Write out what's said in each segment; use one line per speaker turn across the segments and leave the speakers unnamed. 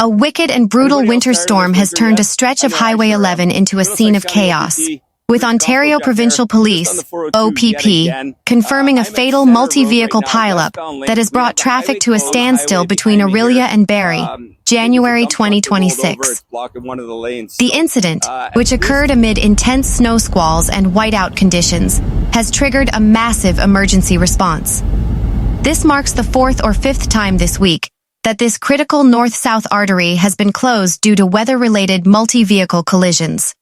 A wicked and brutal winter storm has turned a stretch of Highway 11 into a scene of chaos, with Ontario Provincial Police, OPP, confirming a fatal multi-vehicle pileup that has brought traffic to a standstill between Orillia and Barrie, January 2026. The incident, which occurred amid intense snow squalls and whiteout conditions, has triggered a massive emergency response. This marks the fourth or fifth time this week that this critical north-south artery has been closed due to weather-related multi-vehicle collisions.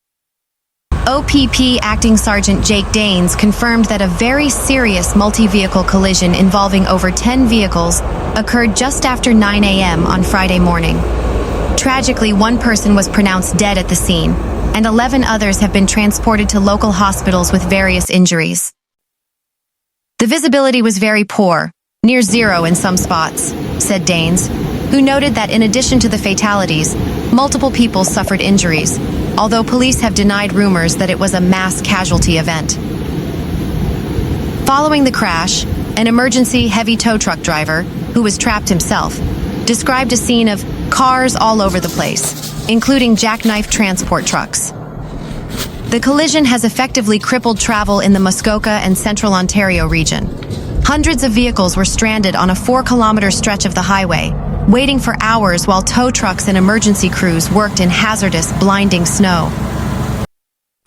OPP Acting Sergeant Jake Daines confirmed that a very serious multi-vehicle collision involving over 10 vehicles occurred just after 9 a.m. on Friday morning. Tragically, one person was pronounced dead at the scene, and 11 others have been transported to local hospitals with various injuries. The visibility was very poor, near zero in some spots, said Daines, who noted that in addition to the fatalities, multiple people suffered injuries, although police have denied rumors that it was a mass casualty event. Following the crash, an emergency heavy tow truck driver, who was trapped himself, described a scene of cars all over the place, including jackknife transport trucks. The collision has effectively crippled travel in the Muskoka and Central Ontario region. Hundreds of vehicles were stranded on a 4-kilometer stretch of the highway, waiting for hours while tow trucks and emergency crews worked in hazardous, blinding snow.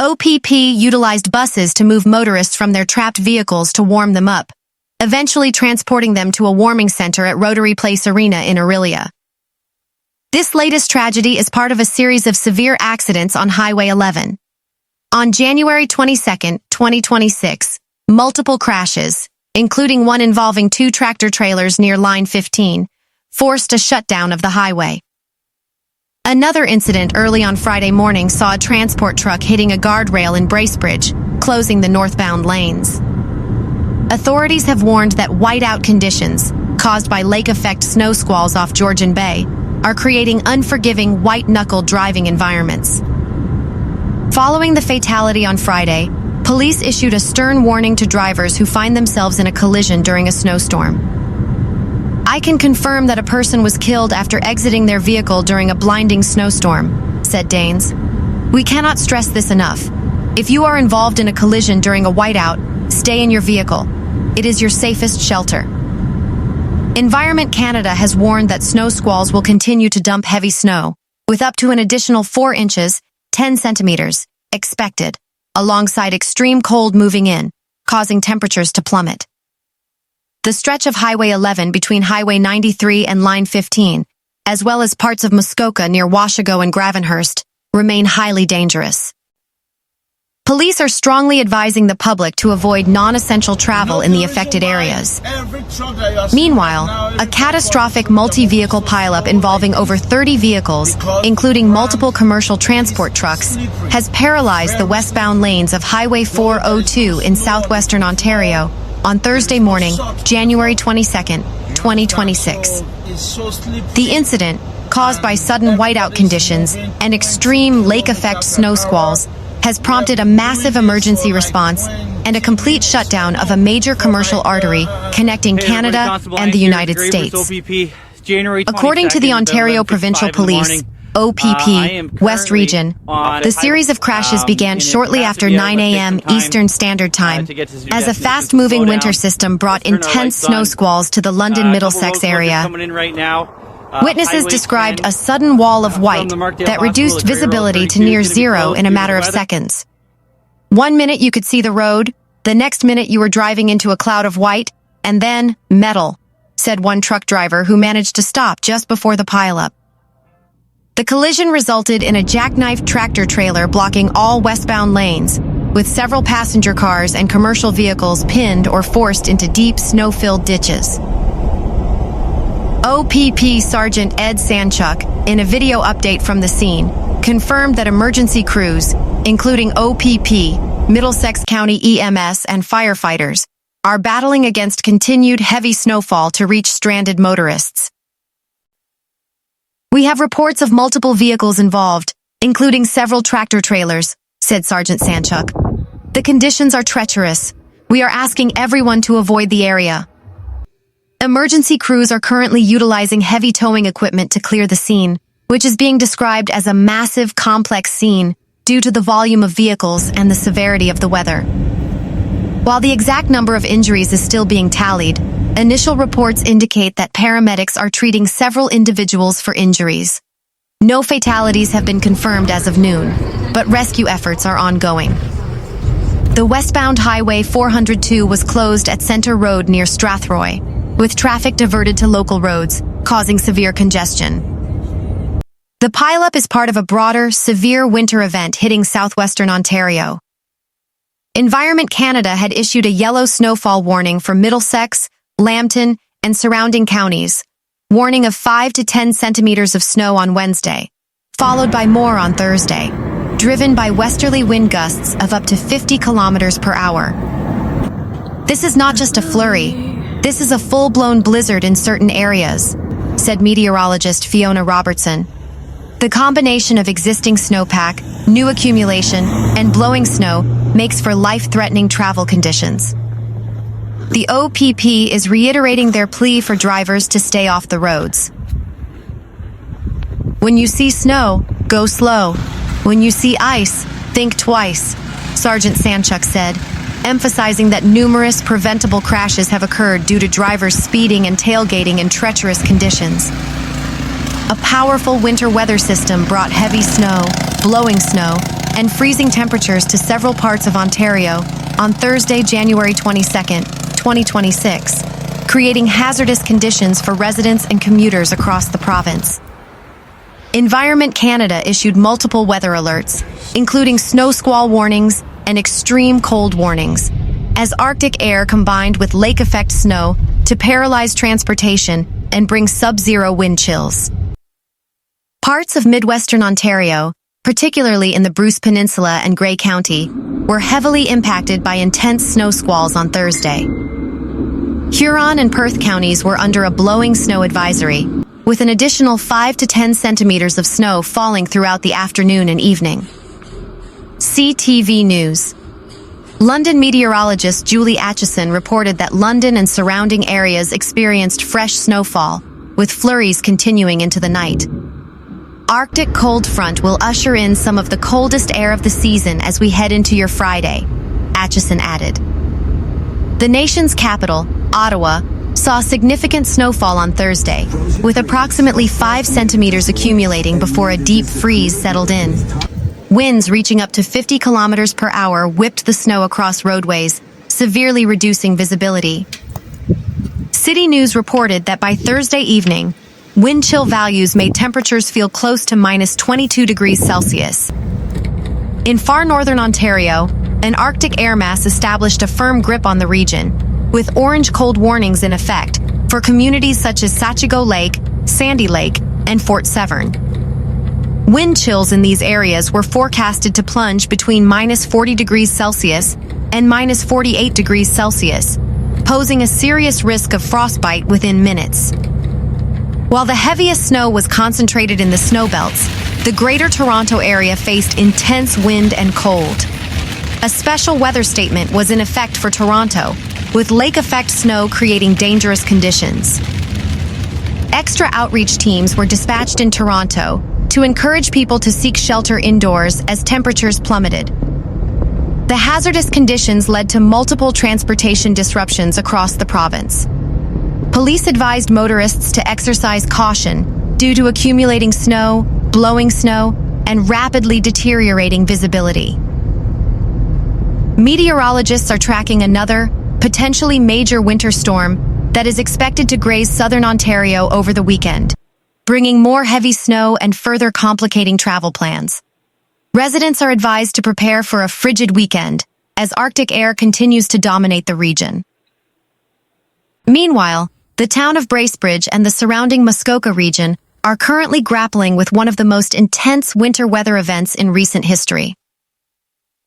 OPP utilized buses to move motorists from their trapped vehicles to warm them up, eventually transporting them to a warming center at Rotary Place Arena in Orillia. This latest tragedy is part of a series of severe accidents on Highway 11. On January 22, 2026, multiple crashes, including one involving 2 tractor-trailers near Line 15, forced a shutdown of the highway. Another incident early on Friday morning saw a transport truck hitting a guardrail in Bracebridge, closing the northbound lanes. Authorities have warned that whiteout conditions, caused by lake-effect snow squalls off Georgian Bay, are creating unforgiving white-knuckle driving environments. Following the fatality on Friday, police issued a stern warning to drivers who find themselves in a collision during a snowstorm. "I can confirm that a person was killed after exiting their vehicle during a blinding snowstorm," said Daines. "We cannot stress this enough. If you are involved in a collision during a whiteout, stay in your vehicle. It is your safest shelter." Environment Canada has warned that snow squalls will continue to dump heavy snow, with up to an additional 4 inches, 10 centimeters, expected, alongside extreme cold moving in, causing temperatures to plummet. The stretch of Highway 11 between Highway 93 and Line 15, as well as parts of Muskoka near Washago and Gravenhurst, remain highly dangerous. Police are strongly advising the public to avoid non-essential travel in the affected areas. Meanwhile, a catastrophic multi-vehicle pileup involving over 30 vehicles, including multiple commercial transport trucks, has paralyzed the westbound lanes of Highway 402 in Southwestern Ontario on Thursday morning, January 22, 2026. The incident, caused by sudden whiteout conditions and extreme lake-effect snow squalls, has prompted a massive emergency response and a complete shutdown of a major commercial artery connecting Canada and the United States. According to the Ontario Provincial Police, OPP, West Region, the series of crashes began shortly after 9 a.m. Eastern Standard Time, as a fast-moving winter system brought intense snow squalls to the London Middlesex area. Witnesses described a sudden wall of white that reduced visibility to near zero in a matter of seconds. One minute you could see the road, the next minute you were driving into a cloud of white, and then metal, said one truck driver who managed to stop just before the pileup. The collision resulted in a jackknife tractor trailer blocking all westbound lanes, with several passenger cars and commercial vehicles pinned or forced into deep snow-filled ditches. OPP Sergeant Ed Sanchuk, in a video update from the scene, confirmed that emergency crews, including OPP, Middlesex County EMS, and firefighters, are battling against continued heavy snowfall to reach stranded motorists. "We have reports of multiple vehicles involved, including several tractor trailers," said Sergeant Sanchuk. "The conditions are treacherous. We are asking everyone to avoid the area." Emergency crews are currently utilizing heavy towing equipment to clear the scene, which is being described as a massive, complex scene due to the volume of vehicles and the severity of the weather. While the exact number of injuries is still being tallied, initial reports indicate that paramedics are treating several individuals for injuries. No fatalities have been confirmed as of noon, but rescue efforts are ongoing. The Westbound Highway 402 was closed at Centre Road near Strathroy, with traffic diverted to local roads, causing severe congestion. The pileup is part of a broader, severe winter event hitting southwestern Ontario. Environment Canada had issued a yellow snowfall warning for Middlesex, Lambton, and surrounding counties, warning of 5 to 10 centimeters of snow on Wednesday, followed by more on Thursday, driven by westerly wind gusts of up to 50 kilometers per hour. This is not just a flurry, this is a full-blown blizzard in certain areas, said meteorologist Fiona Robertson. The combination of existing snowpack, new accumulation, and blowing snow makes for life-threatening travel conditions. The OPP is reiterating their plea for drivers to stay off the roads. When you see snow, go slow. When you see ice, think twice, Sergeant Sanchuk said, emphasizing that numerous preventable crashes have occurred due to drivers speeding and tailgating in treacherous conditions. A powerful winter weather system brought heavy snow, blowing snow, and freezing temperatures to several parts of Ontario on Thursday, January 22, 2026, creating hazardous conditions for residents and commuters across the province. Environment Canada issued multiple weather alerts, including snow squall warnings and extreme cold warnings, as Arctic air combined with lake-effect snow to paralyze transportation and bring sub-zero wind chills. Parts of midwestern Ontario, particularly in the Bruce Peninsula and Grey County, were heavily impacted by intense snow squalls on Thursday. Huron and Perth counties were under a blowing snow advisory, with an additional 5 to 10 centimeters of snow falling throughout the afternoon and evening. CTV News. London meteorologist Julie Acheson reported that London and surrounding areas experienced fresh snowfall, with flurries continuing into the night. Arctic cold front will usher in some of the coldest air of the season as we head into your Friday, Acheson added. The nation's capital, Ottawa, saw significant snowfall on Thursday, with approximately 5 centimeters accumulating before a deep freeze settled in. Winds reaching up to 50 kilometers per hour whipped the snow across roadways, severely reducing visibility. City News reported that by Thursday evening, wind chill values made temperatures feel close to minus 22 degrees Celsius. In far northern Ontario, an Arctic air mass established a firm grip on the region, with orange cold warnings in effect for communities such as Sachigo Lake, Sandy Lake, and Fort Severn. Wind chills in these areas were forecasted to plunge between minus 40 degrees Celsius and minus 48 degrees Celsius, posing a serious risk of frostbite within minutes. While the heaviest snow was concentrated in the snowbelts, the Greater Toronto area faced intense wind and cold. A special weather statement was in effect for Toronto, with lake-effect snow creating dangerous conditions. Extra outreach teams were dispatched in Toronto to encourage people to seek shelter indoors as temperatures plummeted. The hazardous conditions led to multiple transportation disruptions across the province. Police advised motorists to exercise caution due to accumulating snow, blowing snow, and rapidly deteriorating visibility. Meteorologists are tracking another, potentially major winter storm that is expected to graze southern Ontario over the weekend, bringing more heavy snow and further complicating travel plans. Residents are advised to prepare for a frigid weekend as Arctic air continues to dominate the region. Meanwhile, the town of Bracebridge and the surrounding Muskoka region are currently grappling with one of the most intense winter weather events in recent history.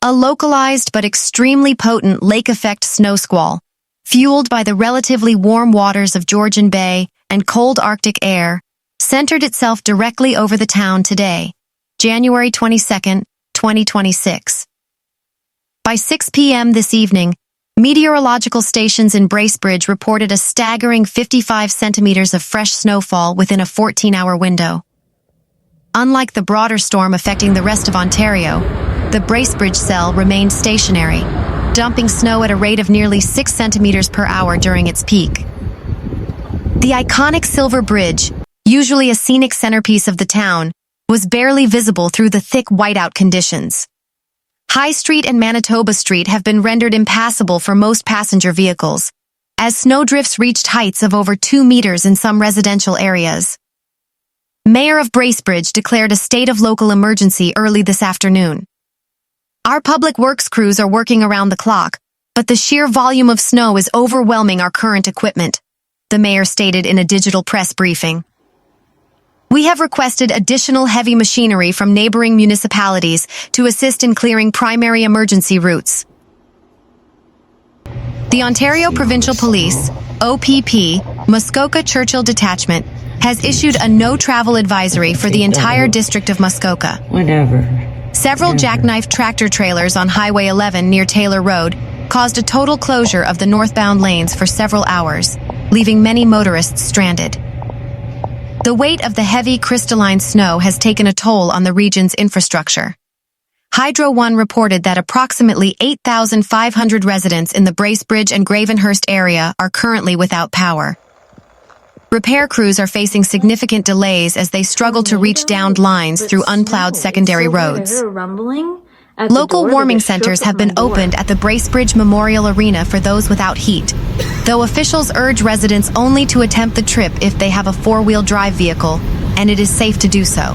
A localized but extremely potent lake-effect snow squall, fueled by the relatively warm waters of Georgian Bay and cold Arctic air, centered itself directly over the town today, January 22, 2026. By 6 p.m. this evening, meteorological stations in Bracebridge reported a staggering 55 centimeters of fresh snowfall within a 14-hour window. Unlike the broader storm affecting the rest of Ontario, the Bracebridge cell remained stationary, dumping snow at a rate of nearly 6 centimeters per hour during its peak. The iconic Silver Bridge, usually a scenic centerpiece of the town, was barely visible through the thick whiteout conditions. High Street and Manitoba Street have been rendered impassable for most passenger vehicles, as snowdrifts reached heights of over 2 meters in some residential areas. Mayor of Bracebridge declared a state of local emergency early this afternoon. Our public works crews are working around the clock, but the sheer volume of snow is overwhelming our current equipment, the mayor stated in a digital press briefing. We have requested additional heavy machinery from neighboring municipalities to assist in clearing primary emergency routes. The Ontario Provincial Police, OPP, Muskoka Churchill Detachment, has issued a no-travel advisory for the entire district of Muskoka. Several jackknife tractor trailers on Highway 11 near Taylor Road caused a total closure of the northbound lanes for several hours, leaving many motorists stranded. The weight of the heavy crystalline snow has taken a toll on the region's infrastructure. Hydro One reported that approximately 8,500 residents in the Bracebridge and Gravenhurst area are currently without power. Repair crews are facing significant delays as they struggle to reach downed lines through unplowed secondary roads. Local warming centers have been opened at the Bracebridge Memorial Arena for those without heat, though officials urge residents only to attempt the trip if they have a four-wheel drive vehicle, and it is safe to do so.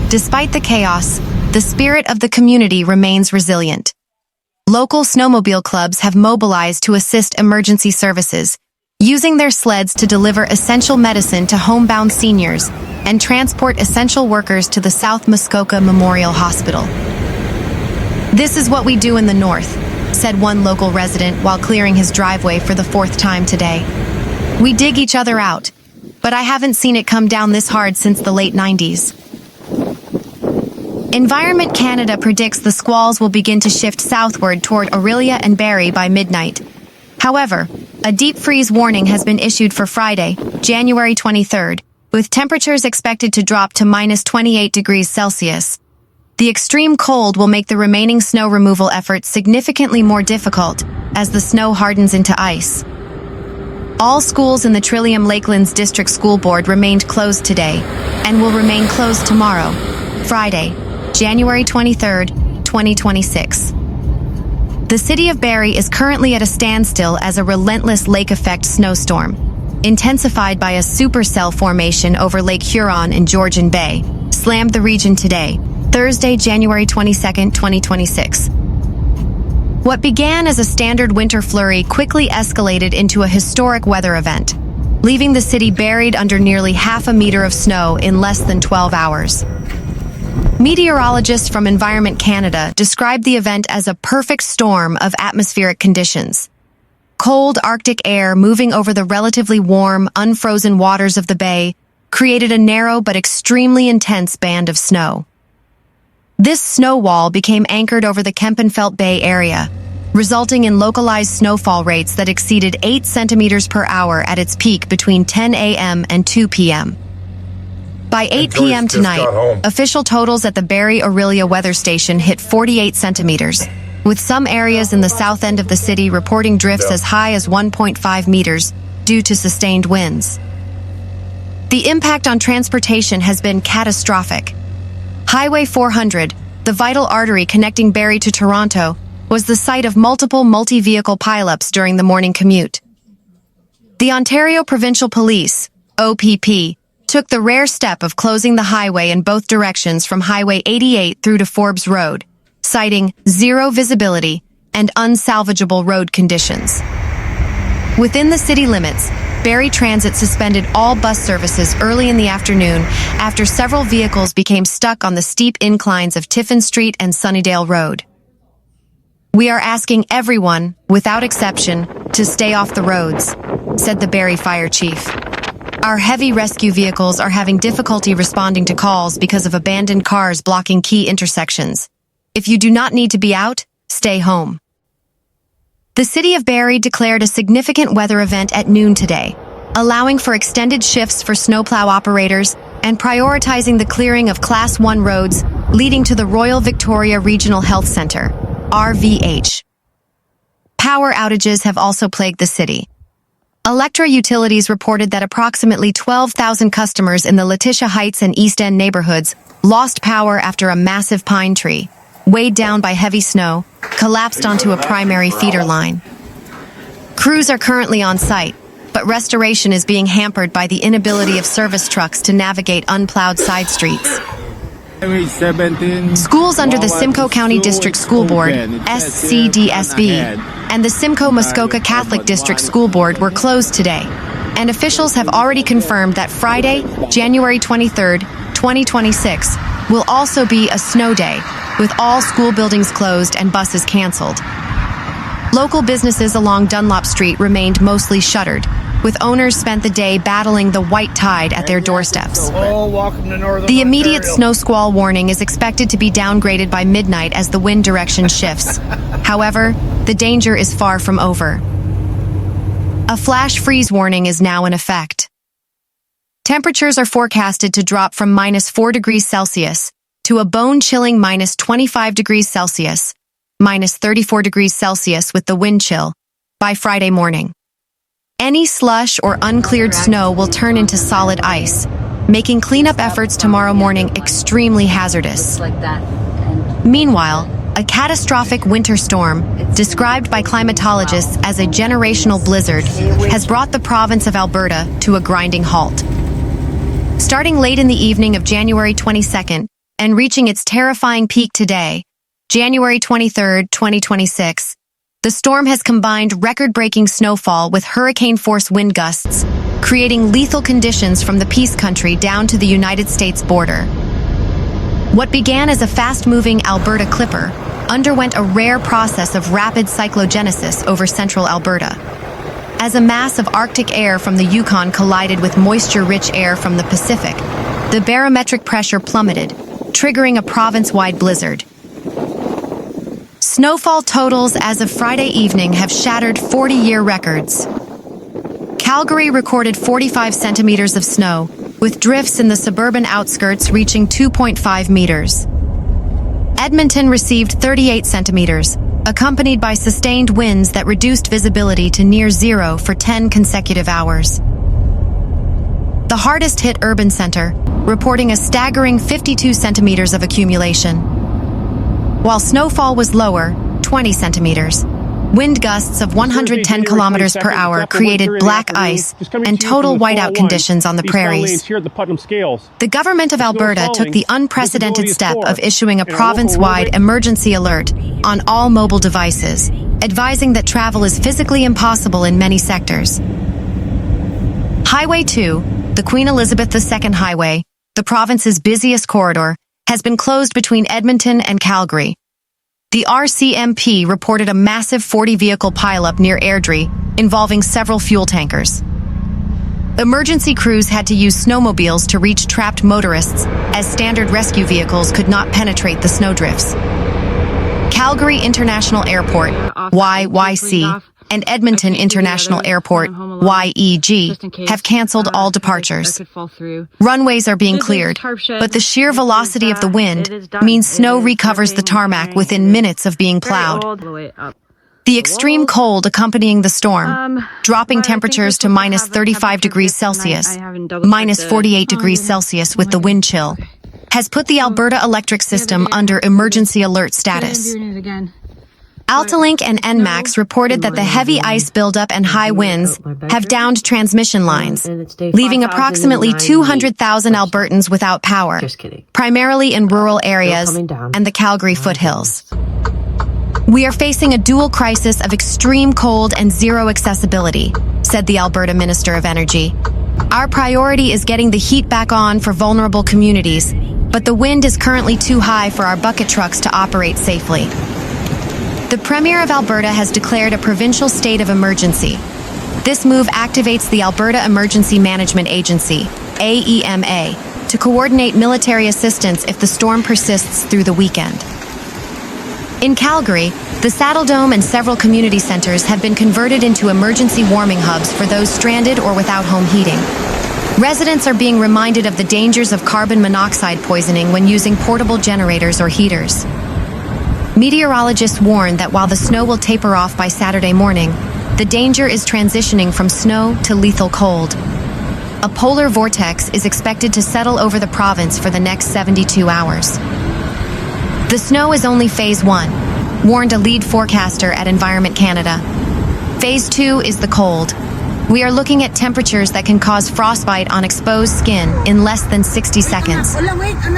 Despite the chaos, the spirit of the community remains resilient. Local snowmobile clubs have mobilized to assist emergency services, using their sleds to deliver essential medicine to homebound seniors and transport essential workers to the South Muskoka Memorial Hospital. "This is what we do in the north," said one local resident while clearing his driveway for the 4th time today. "We dig each other out, but I haven't seen it come down this hard since the late 90s. Environment Canada predicts the squalls will begin to shift southward toward Orillia and Barrie by midnight. However, a deep freeze warning has been issued for Friday, January 23rd, with temperatures expected to drop to minus 28 degrees Celsius. The extreme cold will make the remaining snow removal efforts significantly more difficult as the snow hardens into ice. All schools in the Trillium Lakelands District School Board remained closed today and will remain closed tomorrow, Friday, January 23rd, 2026. The city of Barrie is currently at a standstill as a relentless lake-effect snowstorm, intensified by a supercell formation over Lake Huron and Georgian Bay, slammed the region today, Thursday, January 22nd, 2026. What began as a standard winter flurry quickly escalated into a historic weather event, leaving the city buried under nearly half a meter of snow in less than 12 hours. Meteorologists from Environment Canada described the event as a perfect storm of atmospheric conditions. Cold Arctic air moving over the relatively warm, unfrozen waters of the bay created a narrow but extremely intense band of snow. This snow wall became anchored over the Kempenfelt Bay area, resulting in localized snowfall rates that exceeded 8 centimeters per hour at its peak between 10 a.m. and 2 p.m. By 8 p.m. tonight, official totals at the Barrie Orillia weather station hit 48 centimeters, with some areas in the south end of the city reporting drifts as high as 1.5 meters due to sustained winds. The impact on transportation has been catastrophic. Highway 400, the vital artery connecting Barrie to Toronto, was the site of multiple multi-vehicle pileups during the morning commute. The Ontario Provincial Police, OPP, took the rare step of closing the highway in both directions from Highway 88 through to Forbes Road, citing zero visibility and unsalvageable road conditions. Within the city limits, Barrie Transit suspended all bus services early in the afternoon after several vehicles became stuck on the steep inclines of Tiffin Street and Sunnydale Road. "We are asking everyone, without exception, to stay off the roads," said the Barrie Fire Chief. "Our heavy rescue vehicles are having difficulty responding to calls because of abandoned cars blocking key intersections. If you do not need to be out, stay home." The city of Barrie declared a significant weather event at noon today, allowing for extended shifts for snowplow operators and prioritizing the clearing of Class 1 roads leading to the Royal Victoria Regional Health Centre, RVH. Power outages have also plagued the city. Electra Utilities reported that approximately 12,000 customers in the Letitia Heights and East End neighborhoods lost power after a massive pine tree, weighed down by heavy snow, collapsed onto a primary feeder line. Crews are currently on site, but restoration is being hampered by the inability of service trucks to navigate unplowed side streets. Schools under the Simcoe County District School Board, SCDSB, and the Simcoe Muskoka Catholic District School Board were closed today, and officials have already confirmed that Friday, January 23, 2026, will also be a snow day, with all school buildings closed and buses canceled. Local businesses along Dunlop Street remained mostly shuttered, with owners spent the day battling the white tide at their doorsteps. The immediate snow squall warning is expected to be downgraded by midnight as the wind direction shifts. However, the danger is far from over. A flash freeze warning is now in effect. Temperatures are forecasted to drop from -4 degrees Celsius to a bone-chilling -25 degrees Celsius, -34 degrees Celsius with the wind chill, by Friday morning. Any slush or uncleared snow will turn into solid ice, making cleanup efforts tomorrow morning extremely hazardous. Meanwhile, a catastrophic winter storm, described by climatologists as a generational blizzard, has brought the province of Alberta to a grinding halt. Starting late in the evening of January 22nd and reaching its terrifying peak today, January 23, 2026, the storm has combined record-breaking snowfall with hurricane-force wind gusts, creating lethal conditions from the Peace Country down to the United States border. What began as a fast-moving Alberta clipper underwent a rare process of rapid cyclogenesis over central Alberta. As a mass of Arctic air from the Yukon collided with moisture-rich air from the Pacific, the barometric pressure plummeted, triggering a province-wide blizzard. Snowfall totals as of Friday evening have shattered 40-year records. Calgary recorded 45 centimeters of snow, with drifts in the suburban outskirts reaching 2.5 meters. Edmonton received 38 centimeters, accompanied by sustained winds that reduced visibility to near zero for 10 consecutive hours. The hardest-hit urban center, reporting a staggering 52 centimeters of accumulation. While snowfall was lower, 20 centimeters, wind gusts of 110 kilometers per hour created black ice and total whiteout conditions on the prairies. The government of Alberta took the unprecedented step of issuing a province-wide emergency alert on all mobile devices, advising that travel is physically impossible in many sectors. Highway 2, the Queen Elizabeth II Highway, the province's busiest corridor, has been closed between Edmonton and Calgary. The RCMP reported a massive 40-vehicle pileup near Airdrie, involving several fuel tankers. Emergency crews had to use snowmobiles to reach trapped motorists, as standard rescue vehicles could not penetrate the snowdrifts. Calgary International Airport, YYC, and Edmonton International Airport, YEG, have cancelled all departures. Runways are being cleared, but the sheer velocity of the wind means snow recovers the tarmac within minutes of being plowed. The extreme cold accompanying the storm, dropping temperatures to -35 degrees Celsius, -48 degrees Celsius with the wind chill, has put the Alberta electric system under emergency alert status. Altalink and NMAX reported that the heavy ice buildup and high winds have downed transmission lines, leaving approximately 200,000 Albertans without power, primarily in rural areas and the Calgary foothills. We are facing a dual crisis of extreme cold and zero accessibility, said the Alberta Minister of Energy. Our priority is getting the heat back on for vulnerable communities, but the wind is currently too high for our bucket trucks to operate safely. The Premier of Alberta has declared a provincial state of emergency. This move activates the Alberta Emergency Management Agency, AEMA, to coordinate military assistance if the storm persists through the weekend. In Calgary, the Saddle Dome and several community centers have been converted into emergency warming hubs for those stranded or without home heating. Residents are being reminded of the dangers of carbon monoxide poisoning when using portable generators or heaters. Meteorologists warn that while the snow will taper off by Saturday morning, the danger is transitioning from snow to lethal cold. A polar vortex is expected to settle over the province for the next 72 hours. The snow is only Phase 1, warned a lead forecaster at Environment Canada. Phase 2 is the cold. We are looking at temperatures that can cause frostbite on exposed skin in less than 60 seconds.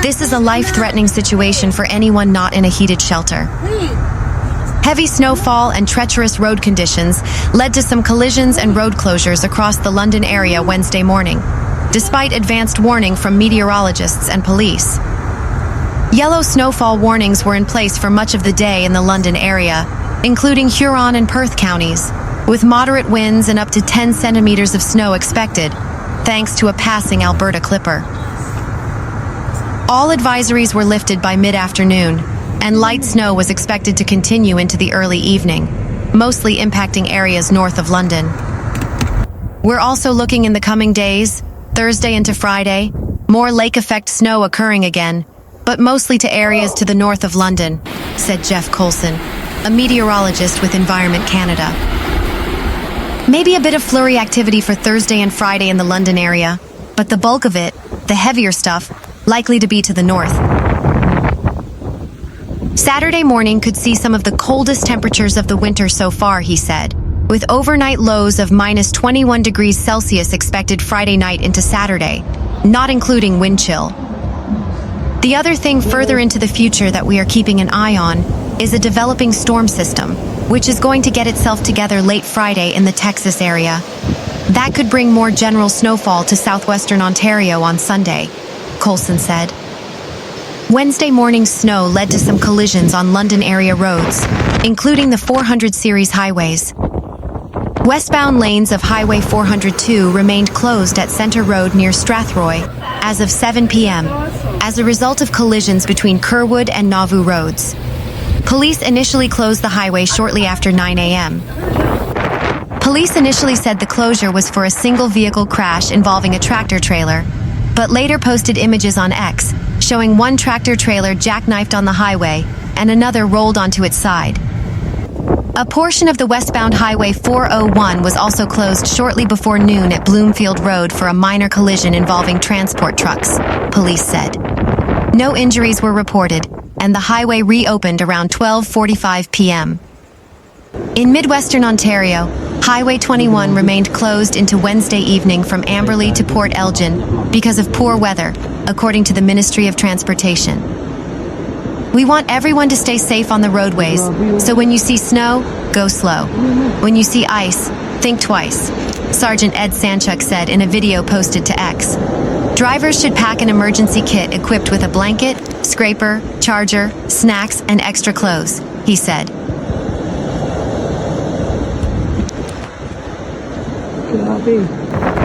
This is a life-threatening situation for anyone not in a heated shelter. Heavy snowfall and treacherous road conditions led to some collisions and road closures across the London area Wednesday morning, despite advanced warning from meteorologists and police. Yellow snowfall warnings were in place for much of the day in the London area, including Huron and Perth counties, with moderate winds and up to 10 centimeters of snow expected, thanks to a passing Alberta clipper. All advisories were lifted by mid-afternoon, and light snow was expected to continue into the early evening, mostly impacting areas north of London. We're also looking in the coming days, Thursday into Friday, more lake-effect snow occurring again, but mostly to areas to the north of London, said Jeff Coulson, a meteorologist with Environment Canada. Maybe a bit of flurry activity for Thursday and Friday in the London area, but the bulk of it, the heavier stuff, likely to be to the north. Saturday morning could see some of the coldest temperatures of the winter so far, he said, with overnight lows of minus 21 degrees Celsius expected Friday night into Saturday, not including wind chill. The other thing further into the future that we are keeping an eye on is a developing storm system, which is going to get itself together late Friday in the Texas area. That could bring more general snowfall to southwestern Ontario on Sunday, Coulson said. Wednesday morning's snow led to some collisions on London area roads, including the 400 series highways. Westbound lanes of Highway 402 remained closed at Centre Road near Strathroy as of 7 p.m. as a result of collisions between Kerwood and Nauvoo roads. Police initially closed the highway shortly after 9 a.m. Police initially said the closure was for a single vehicle crash involving a tractor trailer, but later posted images on X showing one tractor trailer jackknifed on the highway and another rolled onto its side. A portion of the westbound Highway 401 was also closed shortly before noon at Bloomfield Road for a minor collision involving transport trucks, police said. No injuries were reported, and the highway reopened around 12:45 p.m. In midwestern Ontario, Highway 21 remained closed into Wednesday evening from Amberley to Port Elgin because of poor weather, according to the Ministry of Transportation. We want everyone to stay safe on the roadways, so when you see snow, go slow. When you see ice, think twice, Sergeant Ed Sanchuk said in a video posted to X. Drivers should pack an emergency kit equipped with a blanket, scraper, charger, snacks, and extra clothes, he said.
Could not be.